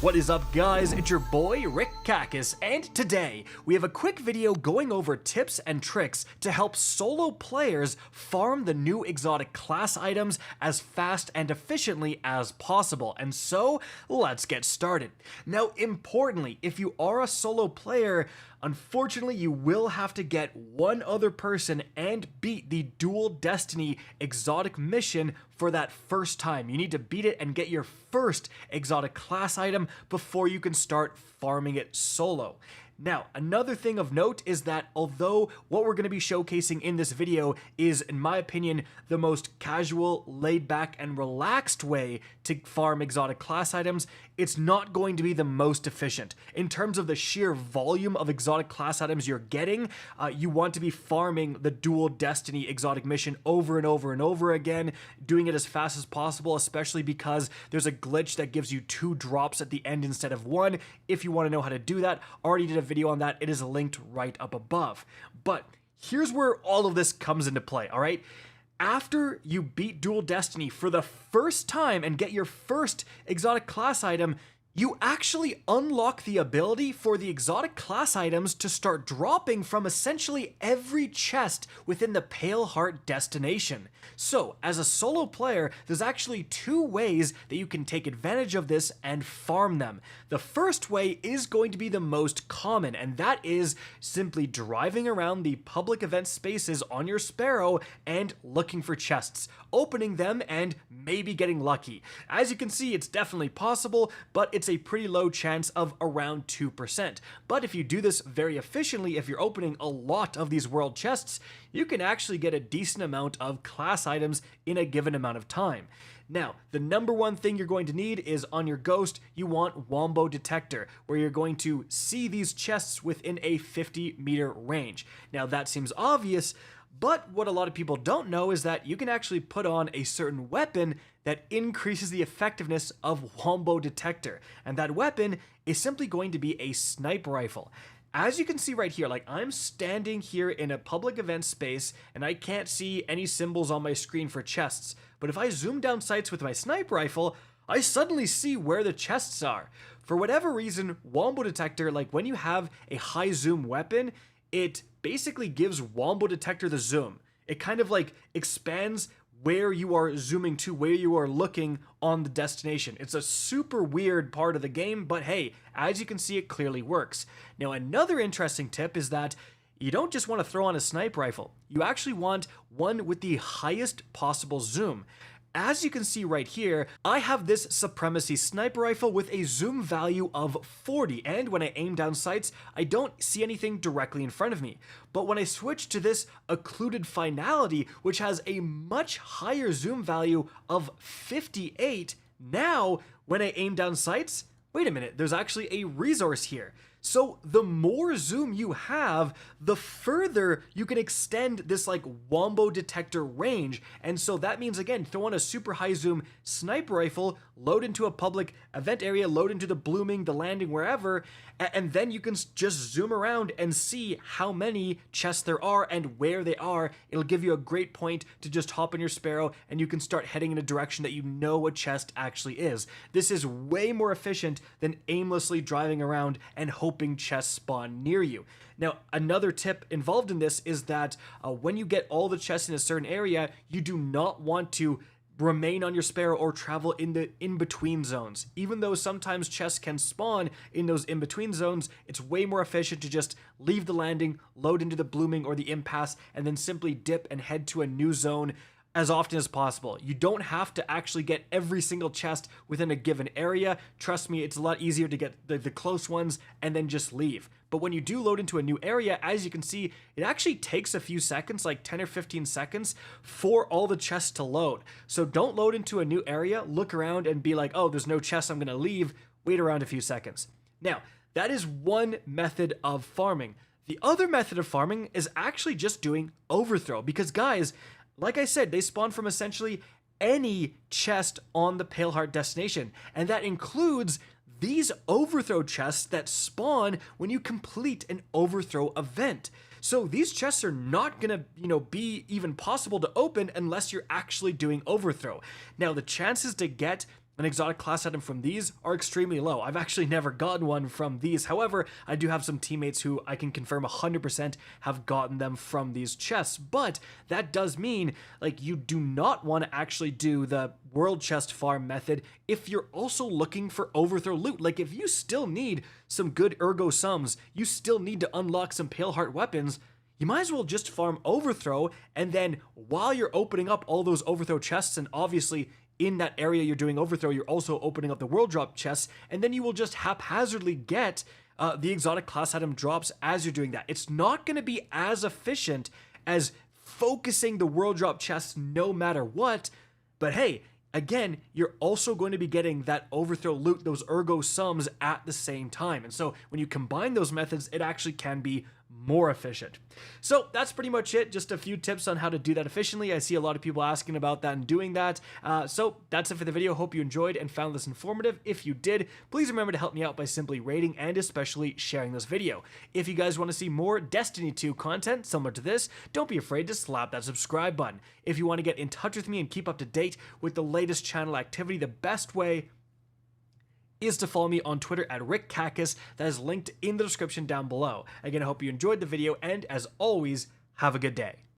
What is up, guys? It's your boy Rick Kakis, and today we have a quick video going over tips and tricks to help solo players farm the new exotic class items as fast and efficiently as possible. And so, let's get started. Now, importantly, if you are a solo player, unfortunately, you will have to get one other person and beat the Dual Destiny exotic mission for that first time. You need to beat it and get your first exotic class item before you can start farming it solo. Now, another thing of note is that although what we're going to be showcasing in this video is, in my opinion, the most casual, laid back, and relaxed way to farm exotic class items, it's not going to be the most efficient. In terms of the sheer volume of exotic class items you're getting, you want to be farming the Dual Destiny exotic mission over and over and over again, doing it as fast as possible, especially because there's a glitch that gives you 2 drops at the end instead of 1. If you want to know how to do that, already did a video on that. It is linked right up above. But here's where all of this comes into play, all right? After you beat Dual Destiny for the first time and get your first exotic class item, you actually unlock the ability for the exotic class items to start dropping from essentially every chest within the Pale Heart destination. So, as a solo player, there's actually 2 ways that you can take advantage of this and farm them. The first way is going to be the most common, and that is simply driving around the public event spaces on your Sparrow and looking for chests, opening them, and maybe getting lucky. As you can see, it's definitely possible, but it's a pretty low chance of around 2%. But if you do this very efficiently, if you're opening a lot of these world chests, you can actually get a decent amount of class items in a given amount of time. Now, the number one thing you're going to need is on your Ghost, you want Wombo Detector, where you're going to see these chests within a 50-meter range. Now, that seems obvious, but what a lot of people don't know is that you can actually put on a certain weapon that increases the effectiveness of Wombo Detector, and that weapon is simply going to be a sniper rifle. As you can see right here, like I'm standing here in a public event space and I can't see any symbols on my screen for chests, but if I zoom down sights with my sniper rifle, I suddenly see where the chests are. For whatever reason, Wombo Detector, like when you have a high zoom weapon, it basically gives Wombo Detector the zoom. It kind of like expands where you are zooming to, where you are looking on the destination. It's a super weird part of the game, but hey, as you can see, it clearly works. Now, another interesting tip is that you don't just want to throw on a sniper rifle. You actually want one with the highest possible zoom. As you can see right here, I have this Supremacy sniper rifle with a zoom value of 40, and when I aim down sights, I don't see anything directly in front of me. But when I switch to this Occluded Finality, which has a much higher zoom value of 58, now when I aim down sights, wait a minute, there's actually a resource here. So the more zoom you have, the further you can extend this like Wombo Detector range. And so that means, again, throw on a super high zoom sniper rifle, load into a public event area, load into the blooming, the landing, wherever, and then you can just zoom around and see how many chests there are and where they are. It'll give you a great point to just hop on your Sparrow and you can start heading in a direction that you know a chest actually is. This is way more efficient than aimlessly driving around and hoping chests spawn near you. Now, another tip involved in this is that when you get all the chests in a certain area, you do not want to remain on your Sparrow or travel in the in-between zones. Even though sometimes chests can spawn in those in-between zones, it's way more efficient to just leave the landing, load into the blooming or the impasse, and then simply dip and head to a new zone as often as possible. You don't have to actually get every single chest within a given area. Trust me, it's a lot easier to get the close ones and then just leave. But when you do load into a new area, as you can see, it actually takes a few seconds, like 10 or 15 seconds, for all the chests to load. So don't load into a new area, look around and be like, oh, there's no chest, I'm gonna leave. Wait around a few seconds. Now, that is one method of farming. The other method of farming is actually just doing Overthrow, because guys, like I said, they spawn from essentially any chest on the Pale Heart destination, and that includes these Overthrow chests that spawn when you complete an Overthrow event. So these chests are not gonna, be even possible to open unless you're actually doing Overthrow. Now, the chances to get an exotic class item from these are extremely low. I've actually never gotten one from these. However, I do have some teammates who I can confirm 100% have gotten them from these chests. But that does mean, like, you do not want to actually do the world chest farm method if you're also looking for overthrow loot. Like, if you still need some good ergo sums, you still need to unlock some pale heart weapons, you might as well just farm overthrow, and then while you're opening up all those overthrow chests, and obviously in that area you're doing overthrow, you're also opening up the world drop chests, and then you will just haphazardly get the exotic class item drops as you're doing that. It's not going to be as efficient as focusing the world drop chests no matter what, but hey, again, you're also going to be getting that overthrow loot, those ergo sums at the same time. And so when you combine those methods, it actually can be more efficient. So that's pretty much it. Just a few tips on how to do that efficiently. I see a lot of people asking about that and doing that. So that's it for the video. Hope you enjoyed and found this informative. If you did, please remember to help me out by simply rating and especially sharing this video. If you guys want to see more Destiny 2 content similar to this, don't be afraid to slap that subscribe button. If you want to get in touch with me and keep up to date with the latest channel activity, the best way is to follow me on Twitter at RickCacus. That is linked in the description down below. Again, I hope you enjoyed the video, and as always, have a good day.